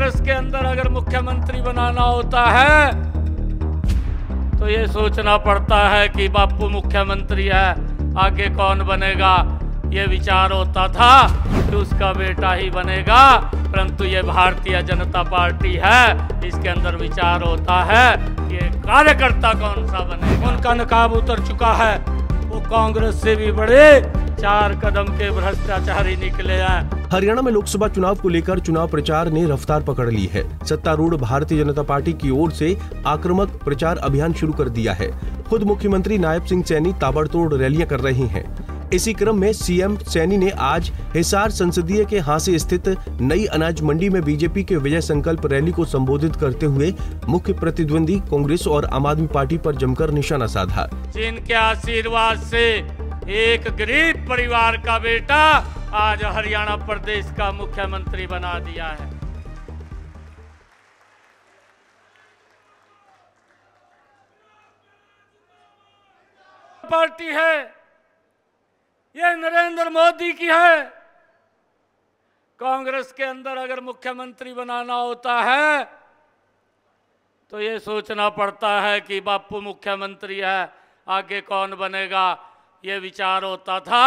कांग्रेस के अंदर अगर मुख्यमंत्री बनाना होता है तो ये सोचना पड़ता है कि बापू मुख्यमंत्री है, आगे कौन बनेगा। ये विचार होता था कि उसका बेटा ही बनेगा, परंतु ये भारतीय जनता पार्टी है, इसके अंदर विचार होता है कि ये कार्यकर्ता कौन सा बनेगा। उनका नकाब उतर चुका है, वो कांग्रेस से भी बड़े 4 कदम के भ्रष्टाचारी निकले हैं। हरियाणा में लोकसभा चुनाव को लेकर चुनाव प्रचार ने रफ्तार पकड़ ली है। सत्तारूढ़ भारतीय जनता पार्टी की ओर से आक्रामक प्रचार अभियान शुरू कर दिया है। खुद मुख्यमंत्री नायब सिंह सैनी ताबड़तोड़ रैलियां कर रहे हैं। इसी क्रम में सीएम सैनी ने आज हिसार संसदीय के हांसी स्थित नई अनाज मंडी में बीजेपी के विजय संकल्प रैली को संबोधित करते हुए मुख्य प्रतिद्वंदी कांग्रेस और आम आदमी पार्टी पर जमकर निशाना साधा। जिनके आशीर्वाद से एक गरीब परिवार का बेटा आज हरियाणा प्रदेश का मुख्यमंत्री बना दिया है। पार्टी है, ये नरेंद्र मोदी की है। कांग्रेस के अंदर अगर मुख्यमंत्री बनाना होता है तो ये सोचना पड़ता है कि बापू मुख्यमंत्री है, आगे कौन बनेगा। ये विचार होता था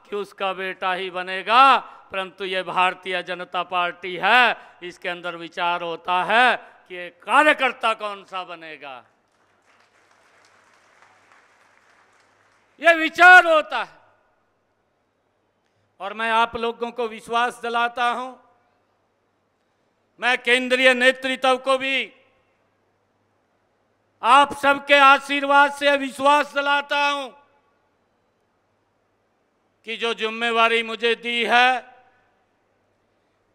कि उसका बेटा ही बनेगा, परंतु ये भारतीय जनता पार्टी है, इसके अंदर विचार होता है कि ये कार्यकर्ता कौन सा बनेगा। ये विचार होता है और मैं आप लोगों को विश्वास दिलाता हूं, मैं केंद्रीय नेतृत्व को भी आप सबके आशीर्वाद से विश्वास दिलाता हूं कि जो जिम्मेवारी मुझे दी है,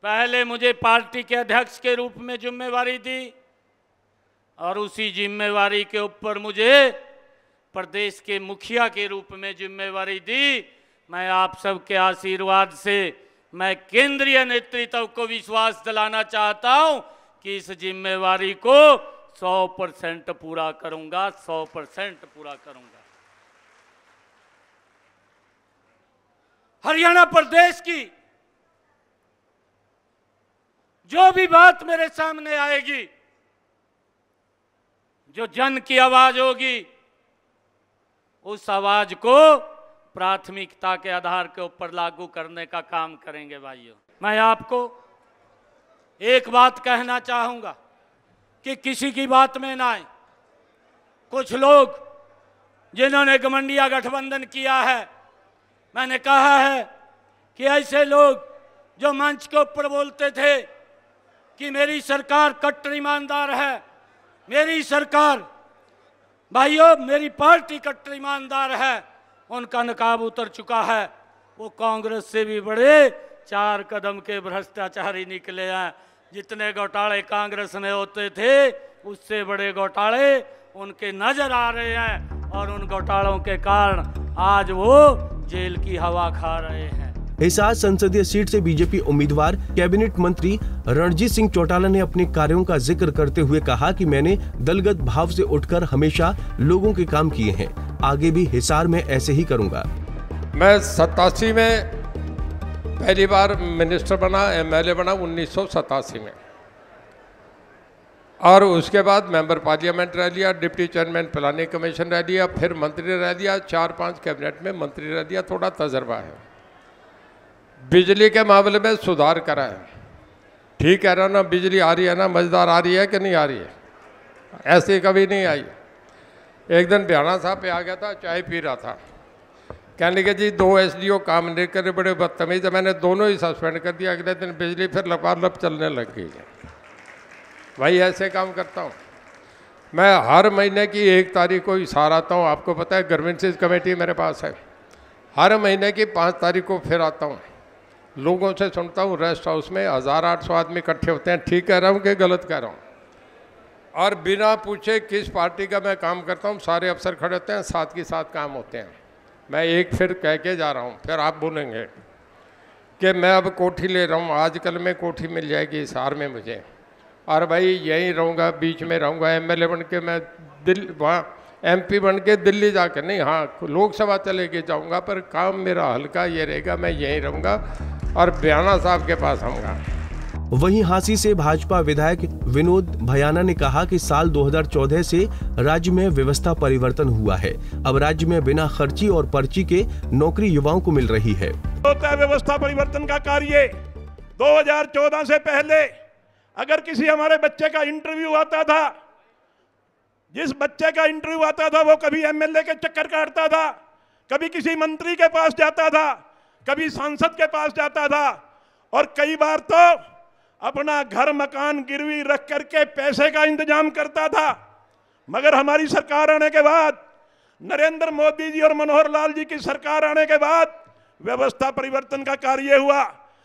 पहले मुझे पार्टी के अध्यक्ष के रूप में जिम्मेवारी दी और उसी जिम्मेवारी के ऊपर मुझे प्रदेश के मुखिया के रूप में जिम्मेवारी दी। मैं आप सबके आशीर्वाद से मैं केंद्रीय नेतृत्व को विश्वास दिलाना चाहता हूं कि इस जिम्मेवारी को 100% पूरा करूंगा, 100% पूरा करूंगा। हरियाणा प्रदेश की जो भी बात मेरे सामने आएगी, जो जन की आवाज होगी, उस आवाज को प्राथमिकता के आधार के ऊपर लागू करने का काम करेंगे। भाइयों, मैं आपको एक बात कहना चाहूंगा कि किसी की बात में ना आए। कुछ लोग जिन्होंने घमंडिया गठबंधन किया है, मैंने कहा है कि ऐसे लोग जो मंच के ऊपर बोलते थे कि मेरी सरकार कट्टर ईमानदार है, मेरी सरकार, भाइयों मेरी पार्टी कट्टर ईमानदार है, उनका नकाब उतर चुका है। वो कांग्रेस से भी बड़े 4 कदम के भ्रष्टाचारी निकले हैं। जितने घोटाले कांग्रेस में होते थे, उससे बड़े घोटाले उनके नजर आ रहे हैं और उन घोटालों के कारण आज वो जेल की हवा खा रहे हैं। हिसार संसदीय सीट से बीजेपी उम्मीदवार कैबिनेट मंत्री रणजीत सिंह चौटाला ने अपने कार्यों का जिक्र करते हुए कहा कि मैंने दलगत भाव से उठकर हमेशा लोगों के काम किए हैं, आगे भी हिसार में ऐसे ही करूंगा। मैं 87 में पहली बार मिनिस्टर बना, एमएलए बना 1987 में, और उसके बाद मेंबर पार्लियामेंट रह लिया, डिप्टी चेयरमैन प्लानिंग कमीशन रह लिया, फिर मंत्री रह लिया, 4-5 कैबिनेट में मंत्री रह लिया। थोड़ा तजर्बा है। बिजली के मामले में सुधार करा है। ठीक कह रहा ना, बिजली आ रही है ना, मज़ेदार आ रही है कि नहीं आ रही है? ऐसी कभी नहीं आई। एक दिन बिहाना साहब पे आ गया था, चाय पी रहा था, कहने लगे जी 2 SDO काम नहीं करे, बड़े बदतमीज है। मैंने दोनों ही सस्पेंड कर दिया। अगले दिन बिजली फिर लपालप चलने लग गई है। भाई ऐसे काम करता हूँ मैं। हर महीने की 1 तारीख को हिसार आता हूँ। आपको पता है ग्रीवेंसेस कमेटी मेरे पास है। हर महीने की 5 तारीख को फिर आता हूँ, लोगों से सुनता हूँ। रेस्ट हाउस में 1800 आदमी इकट्ठे होते हैं। ठीक कह रहा हूँ कि गलत कह रहा हूँ? और बिना पूछे किस पार्टी का मैं काम करता हूँ, सारे अफसर खड़े होते हैं, साथ के साथ काम होते हैं। मैं एक फिर कह के जा रहा हूँ, फिर आप बोलेंगे कि मैं अब कोठी ले रहा हूँ। आजकल में कोठी मिल जाएगी हिसार में मुझे, और भाई यहीं रहूँगा, बीच में रहूँगा। एमएलए बन के मैं वहाँ MP बन के दिल्ली जाके नहीं, हाँ लोकसभा चले के जाऊँगा, पर काम मेरा हल्का ये रहेगा, मैं यहीं रहूँगा और बिहाना साहब के पास आऊँगा। वहीं हांसी से भाजपा विधायक विनोद भयाना ने कहा कि साल 2014 से राज्य में व्यवस्था परिवर्तन हुआ है। अब राज्य में बिना खर्ची और पर्ची के नौकरी युवाओं को मिल रही है। होता है व्यवस्था परिवर्तन का कार्य। 2014 से पहले अगर किसी हमारे बच्चे का इंटरव्यू आता था, जिस बच्चे का इंटरव्यू आता था वो कभी एमएलए के चक्कर काटता था, कभी किसी मंत्री के पास जाता था, कभी सांसद के पास जाता था, और कई बार तो अपना घर मकान गिरवी रख करके पैसे का इंतजाम करता था। मगर हमारी सरकार आने के बाद, नरेंद्र मोदी जी और मनोहर लाल जी की सरकार आने के बाद व्यवस्था परिवर्तन का कार्य हुआ।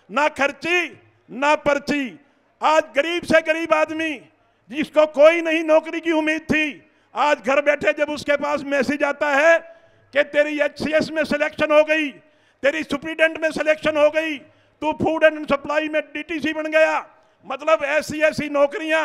ना खर्ची ना पर्ची। आज गरीब से गरीब आदमी जिसको कोई नहीं नौकरी की उम्मीद थी, आज घर बैठे जब उसके पास मैसेज आता है कि तेरी HCS में सिलेक्शन हो गई, तेरी सुप्रीडेंट में सिलेक्शन हो गई, तू फूड एंड सप्लाई में DTC बन गया। मतलब ऐसी ऐसी नौकरियां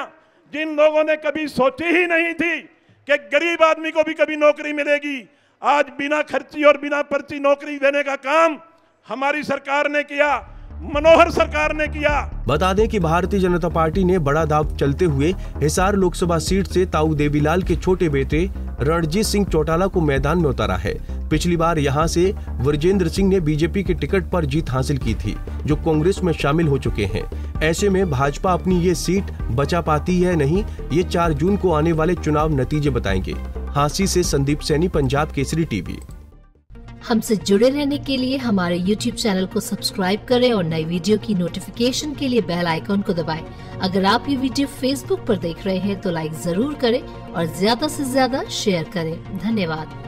जिन लोगों ने कभी सोची ही नहीं थी कि गरीब आदमी को भी कभी नौकरी मिलेगी, आज बिना खर्ची और बिना पर्ची नौकरी देने का काम हमारी सरकार ने किया, मनोहर सरकार ने किया। बता दें कि भारतीय जनता पार्टी ने बड़ा दांव चलते हुए हिसार लोकसभा सीट से ताऊ देवीलाल के छोटे बेटे रणजीत सिंह चौटाला को मैदान में उतारा है। पिछली बार यहां से वृजेंद्र सिंह ने बीजेपी के टिकट पर जीत हासिल की थी, जो कांग्रेस में शामिल हो चुके हैं। ऐसे में भाजपा अपनी ये सीट बचा पाती है नहीं, ये 4 जून को आने वाले चुनाव नतीजे बताएंगे। हांसी से संदीप सैनी, पंजाब केसरी टीवी। हमसे जुड़े रहने के लिए हमारे YouTube चैनल को सब्सक्राइब करें और नई वीडियो की नोटिफिकेशन के लिए बेल आइकॉन को दबाएं। अगर आप ये वीडियो Facebook पर देख रहे हैं तो लाइक जरूर करें और ज्यादा से ज्यादा शेयर करें। धन्यवाद।